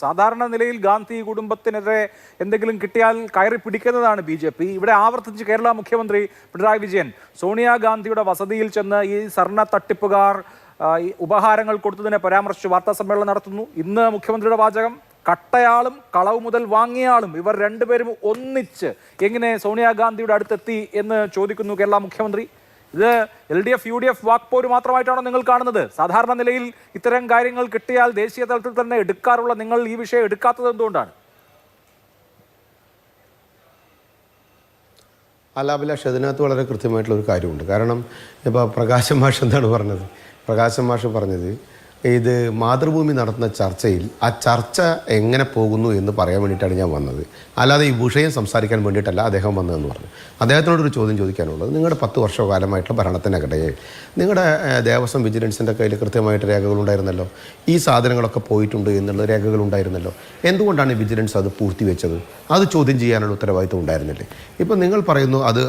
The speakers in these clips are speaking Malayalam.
സാധാരണ നിലയിൽ ഗാന്ധി കുടുംബത്തിനെതിരെ എന്തെങ്കിലും കിട്ടിയാൽ കയറി പിടിക്കുന്നതാണ് BJP. ഇവിടെ ആവർത്തിച്ച് കേരള മുഖ്യമന്ത്രി പിണറായി വിജയൻ സോണിയാഗാന്ധിയുടെ വസതിയിൽ ചെന്ന് ഈ സ്വർണ്ണ തട്ടിപ്പുകാർ ഉപഹാരങ്ങൾ കൊടുത്തതിനെ പരാമർശിച്ച് വാർത്താ സമ്മേളനം നടത്തുന്നു. ഇന്ന് മുഖ്യമന്ത്രിയുടെ വാചകം, കട്ടയാളും കളവ് മുതൽ വാങ്ങിയാളും ഇവർ രണ്ടുപേരും ഒന്നിച്ച് എങ്ങനെ സോണിയാഗാന്ധിയുടെ അടുത്തെത്തി എന്ന് ചോദിക്കുന്നു കേരള മുഖ്യമന്ത്രി. ഇത് LDF UDF വാക്പോര് മാത്രമായിട്ടാണോ നിങ്ങൾ കാണുന്നത്? സാധാരണ നിലയിൽ ഇത്തരം കാര്യങ്ങൾ കിട്ടിയാൽ ദേശീയ തലത്തിൽ തന്നെ എടുക്കാറുള്ള നിങ്ങൾ ഈ വിഷയം എടുക്കാത്തത് എന്തുകൊണ്ടാണ്? അല്ല അഭിലാഷ്, അതിനകത്ത് വളരെ കൃത്യമായിട്ടുള്ളൊരു കാര്യമുണ്ട്. കാരണം ഇപ്പോൾ പ്രകാശം മാഷ് എന്താണ് പറഞ്ഞത്? പ്രകാശം മാഷ് പറഞ്ഞത് ഇത് മാതൃഭൂമി നടത്തുന്ന ചർച്ചയിൽ ആ ചർച്ച എങ്ങനെ പോകുന്നു എന്ന് പറയാൻ വേണ്ടിയിട്ടാണ് ഞാൻ വന്നത്, അല്ലാതെ ഈ വിഷയം സംസാരിക്കാൻ വേണ്ടിയിട്ടല്ല അദ്ദേഹം വന്നതെന്ന് പറഞ്ഞു. അദ്ദേഹത്തിനോടൊരു ചോദ്യം ചോദിക്കാനുള്ളത്, നിങ്ങളുടെ 10 വർഷക്കാലമായിട്ടുള്ള ഭരണത്തിനിടയിൽ നിങ്ങളുടെ ദേവസ്വം വിജിലൻസിൻ്റെ കയ്യിൽ കൃത്യമായിട്ട് രേഖകളുണ്ടായിരുന്നല്ലോ, ഈ സാധനങ്ങളൊക്കെ പോയിട്ടുണ്ട് എന്നുള്ള രേഖകളുണ്ടായിരുന്നല്ലോ, എന്തുകൊണ്ടാണ് വിജിലൻസ് അത് പൂർത്തിവെച്ചത്? അത് ചോദ്യം ചെയ്യാനുള്ള ഉത്തരവാദിത്വം ഉണ്ടായിരുന്നില്ലേ? ഇപ്പം നിങ്ങൾ പറയുന്നു അത്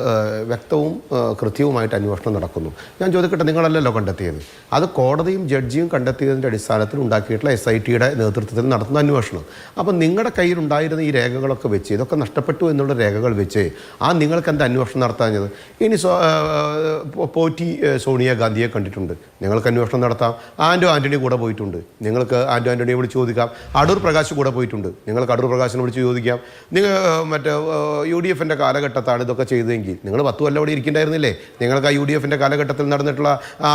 വ്യക്തവും കൃത്യവുമായിട്ട് അന്വേഷണം നടക്കുന്നു. ഞാൻ ചോദിക്കട്ടെ, നിങ്ങളല്ലല്ലോ കണ്ടെത്തിയത്, അത് കോടതിയും ജഡ്ജിയും കണ്ടെത്തിയതിൻ്റെ അടിസ്ഥാനത്തിൽ ഉണ്ടാക്കിയിട്ടുള്ള SITയുടെ നേതൃത്വത്തിൽ നടത്തുന്ന അന്വേഷണം. അപ്പം നിങ്ങളുടെ കയ്യിലുണ്ടായിരുന്ന ഈ രേഖകളൊക്കെ വെച്ച് ഇതൊക്കെ നഷ്ടപ്പെട്ടു എന്നുള്ള രേഖകൾ വെച്ച് നിങ്ങൾക്ക് എന്താ അന്വേഷണം നടത്താഞ്ഞത്? ഇനി പോറ്റി സോണിയാഗാന്ധിയെ കണ്ടിട്ടുണ്ട്, നിങ്ങൾക്ക് അന്വേഷണം നടത്താം. ആൻ്റണി കൂടെ പോയിട്ടുണ്ട്, നിങ്ങൾക്ക് ആൻ്റണിയെ വിളിച്ച് ചോദിക്കാം. അടൂർ പ്രകാശ് കൂടെ പോയിട്ടുണ്ട്, നിങ്ങൾക്ക് അടൂർ പ്രകാശിനെ വിളിച്ച് ചോദിക്കാം. നിങ്ങൾ മറ്റേ UDFൻ്റെ കാലഘട്ടത്താണ് ഇതൊക്കെ ചെയ്തതെങ്കിൽ നിങ്ങൾ 10 കൊല്ലം അവിടെ ഇരിക്കേണ്ടായിരുന്നില്ലേ? നിങ്ങൾക്ക് ആ UDFൻ്റെ കാലഘട്ടത്തിൽ നടന്നിട്ടുള്ള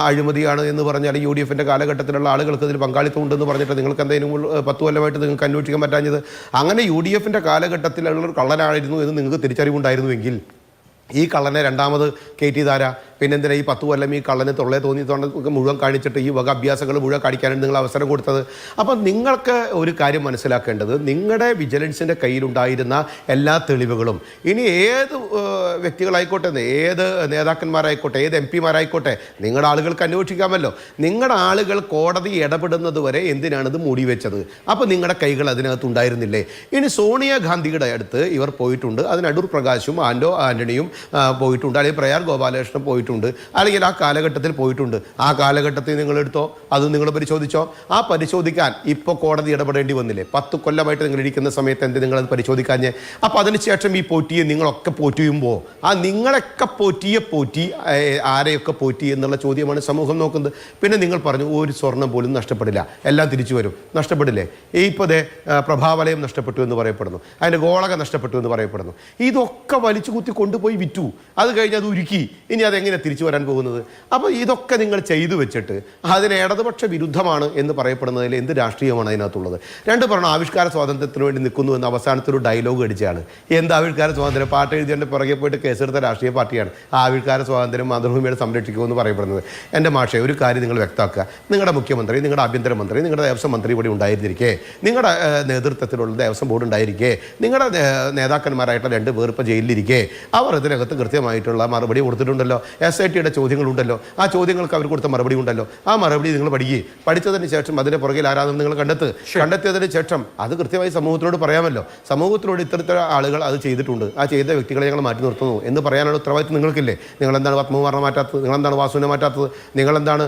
അഴിമതിയാണ് എന്ന് പറഞ്ഞാൽ UDFൻ്റെ കാലഘട്ടത്തിലുള്ള ആളുകൾക്ക് ഇതിൽ പങ്കാളിത്തം ഉണ്ടെന്ന് പറഞ്ഞിട്ട് നിങ്ങൾക്ക് എന്തെങ്കിലും 10 കൊല്ലമായിട്ട് നിങ്ങൾക്ക് അന്വേഷിക്കാൻ പറ്റാഞ്ഞത്? അങ്ങനെ UDFൻ്റെ കാലഘട്ടത്തിലുള്ള കള്ളനായിരുന്നു എന്ന് നിങ്ങൾക്ക് തിരിച്ചറിവുണ്ടായിരുന്നുവെങ്കിൽ ഈ കള്ളനെ രണ്ടാമത് കയറ്റിയതാരാ? പിന്നെന്തിനാ ഈ 10 കൊല്ലം ഈ കള്ളനെ തൊള്ളേ തോന്നി മുഴുവൻ കാണിച്ചിട്ട് ഈ വക അഭ്യാസങ്ങൾ മുഴുവൻ കാണിക്കാനാണ് നിങ്ങൾ അവസരം കൊടുത്തത്? അപ്പം നിങ്ങൾക്ക് ഒരു കാര്യം മനസ്സിലാക്കേണ്ടത്, നിങ്ങളുടെ വിജിലൻസിൻ്റെ കയ്യിലുണ്ടായിരുന്ന എല്ലാ തെളിവുകളും ഇനി ഏത് വ്യക്തികളായിക്കോട്ടെ, ഏത് നേതാക്കന്മാരായിക്കോട്ടെ, ഏത് MP മാരായിക്കോട്ടെ, നിങ്ങളുടെ ആളുകൾക്ക് അന്വേഷിക്കാമല്ലോ. നിങ്ങളുടെ ആളുകൾ കോടതി ഇടപെടുന്നത് വരെ എന്തിനാണിത് മൂടി വെച്ചത്? അപ്പോൾ നിങ്ങളുടെ കൈകൾ അതിനകത്ത് ഉണ്ടായിരുന്നില്ലേ? ഇനി സോണിയാഗാന്ധിയുടെ അടുത്ത് ഇവർ പോയിട്ടുണ്ട്, അതിന് അടൂർ പ്രകാശും ആൻ്റണിയും പോയിട്ടുണ്ട്, അല്ലെങ്കിൽ പ്രയാർ ഗോപാലകൃഷ്ണൻ പോയിട്ടുണ്ട്, അല്ലെങ്കിൽ ആ കാലഘട്ടത്തിൽ പോയിട്ടുണ്ട്. ആ കാലഘട്ടത്തിൽ നിങ്ങളെടുത്തോ, അത് നിങ്ങൾ പരിശോധിച്ചോ? ആ പരിശോധിക്കാൻ ഇപ്പോൾ കോടതി ഇടപെടേണ്ടി വന്നില്ലേ? 10 കൊല്ലമായിട്ട് നിങ്ങൾ ഇരിക്കുന്ന സമയത്ത് എന്ത് നിങ്ങളത് പരിശോധിക്കാഞ്ഞേ? അപ്പോൾ അതിനുശേഷം ഈ പോറ്റിയെ നിങ്ങളൊക്കെ പോറ്റിയുമ്പോൾ ആ നിങ്ങളൊക്കെ പോറ്റി ആരെയൊക്കെ പോറ്റി എന്നുള്ള ചോദ്യമാണ് സമൂഹം നോക്കുന്നത്. പിന്നെ നിങ്ങൾ പറഞ്ഞു ഒരു സ്വർണം പോലും നഷ്ടപ്പെടില്ല, എല്ലാം തിരിച്ചു വരും. നഷ്ടപ്പെടില്ലേ? ഇപ്പോൾ പ്രഭാവലയം നഷ്ടപ്പെട്ടു എന്ന് പറയപ്പെടുന്നു, അതിൻ്റെ ഗോളക നഷ്ടപ്പെട്ടു എന്ന് പറയപ്പെടുന്നു. ഇതൊക്കെ വലിച്ചു കുത്തി കൊണ്ടുപോയി വിറ്റു, അത് കഴിഞ്ഞ് അത് ഉരുക്കി, ഇനി അതെങ്ങനെ തിരിച്ചു വരാൻ പോകുന്നത്? അപ്പോൾ ഇതൊക്കെ നിങ്ങൾ ചെയ്തു വെച്ചിട്ട് അതിന് ഇടതുപക്ഷ വിരുദ്ധമാണ് എന്ന് പറയപ്പെടുന്നതിൽ എന്ത് രാഷ്ട്രീയമാണ് അതിനകത്തുള്ളത്? രണ്ട് പറഞ്ഞു ആവിഷ്കാര സ്വാതന്ത്ര്യത്തിന് വേണ്ടി നിൽക്കുന്നു എന്ന് അവസാനത്തൊരു ഡയലോഗ് അടിച്ചാണ്. എന്ത് ആവിഷ്കാര സ്വാതന്ത്ര്യം? പാട്ട് എഴുതിയതിൻ്റെ പുറകെ പോയിട്ട് കേസെടുത്ത രാഷ്ട്രീയ പാർട്ടിയാണ് ആവിഷ്കാര സ്വാതന്ത്ര്യം മാതൃഭൂമിയുടെ സംരക്ഷിക്കുമെന്ന് പറയപ്പെടുന്നത്. എൻ്റെ മാഷേ, ഒരു കാര്യം നിങ്ങൾ വ്യക്തമാക്കുക, നിങ്ങളുടെ മുഖ്യമന്ത്രി, നിങ്ങളുടെ ആഭ്യന്തരമന്ത്രി, നിങ്ങളുടെ ദേവസ്വം മന്ത്രി ഇവിടെ ഉണ്ടായിരുന്നിരിക്കെ, നിങ്ങളുടെ നേതൃത്വത്തിലുള്ള ദേവസ്വം ബോർഡ് ഉണ്ടായിരിക്കെ, നിങ്ങളുടെ നേതാക്കന്മാരായിട്ടുള്ള 2 പേർ ഇപ്പോൾ ജയിലിലിരിക്കെ, അവർ ഇതിനകത്ത് കൃത്യമായിട്ടുള്ള മറുപടി കൊടുത്തിട്ടുണ്ടല്ലോ. SITയുടെ ചോദ്യങ്ങളുണ്ടല്ലോ, ആ ചോദ്യങ്ങൾക്ക് അവർ കൊടുത്ത മറുപടി ഉണ്ടല്ലോ. ആ മറുപടി നിങ്ങൾ പഠിച്ചതിന് ശേഷം അതിൻ്റെ പുറകിൽ ആരാധന നിങ്ങൾ കണ്ടെത്തിയതിന് ശേഷം അത് കൃത്യമായി സമൂഹത്തിനോട് പറയാമല്ലോ. സമൂഹത്തിനോട് ഇത്തരത്തിലുള്ള ആളുകൾ അത് ചെയ്തിട്ടുണ്ട്, ആ ചെയ്ത വ്യക്തികളെ ഞങ്ങൾ മാറ്റി നിർത്തുന്നു എന്ന് പറയാനുള്ള ഉത്തരവാദിത്വം നിങ്ങൾക്കില്ലേ? നിങ്ങളെന്താണ് പത്മകുമാറിനെ മാറ്റാത്തത്? നിങ്ങളെന്താണ് വാസുവിനെ മാറ്റാത്തത്? നിങ്ങളെന്താണ്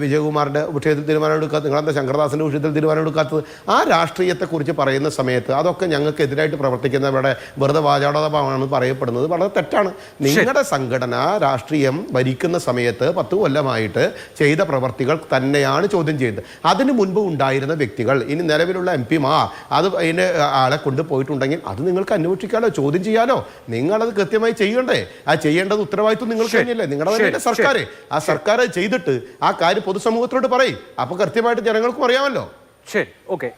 വിജയകുമാറിൻ്റെ വിഷയത്തിൽ തീരുമാനം എടുക്കാത്തത്? നിങ്ങളെന്താ ശങ്കർദാസിൻ്റെ വിഷയത്തിൽ തീരുമാനം എടുക്കാത്തത്? ആ രാഷ്ട്രീയത്തെക്കുറിച്ച് പറയുന്ന സമയത്ത് അതൊക്കെ ഞങ്ങൾക്കെതിരായിട്ട് പ്രവർത്തിക്കുന്നവരുടെ വെറുതെ വാചാടകമാണെന്ന് പറയപ്പെടുന്നത് വളരെ തെറ്റാണ്. നിങ്ങളുടെ സംഘടന രാഷ്ട്രീയം ഭരിക്കുന്ന സമയത്ത് 10 കൊല്ലമായിട്ട് ചെയ്ത പ്രവർത്തികൾ തന്നെയാണ് ചോദ്യം ചെയ്യുന്നത്. അതിന് മുൻപ് ഉണ്ടായിരുന്ന വ്യക്തികൾ, ഇനി നിലവിലുള്ള MP മാർ അത് അതിൻ്റെ ആളെ കൊണ്ടുപോയിട്ടുണ്ടെങ്കിൽ അത് നിങ്ങൾക്ക് അന്വേഷിക്കാലോ, ചോദ്യം ചെയ്യാലോ. നിങ്ങളത് കൃത്യമായി ചെയ്യണ്ടേ? ആ ചെയ്യേണ്ടത് ഉത്തരവാദിത്വം നിങ്ങൾക്ക് തന്നെയല്ലേ? നിങ്ങളുടെ സർക്കാർ, ആ സർക്കാർ ചെയ്തിട്ട് ആ കാര്യം പൊതുസമൂഹത്തിലോട്ട് പറയും. അപ്പോൾ കൃത്യമായിട്ട് ജനങ്ങൾക്കും അറിയാമല്ലോ. ശരി, ഓക്കെ.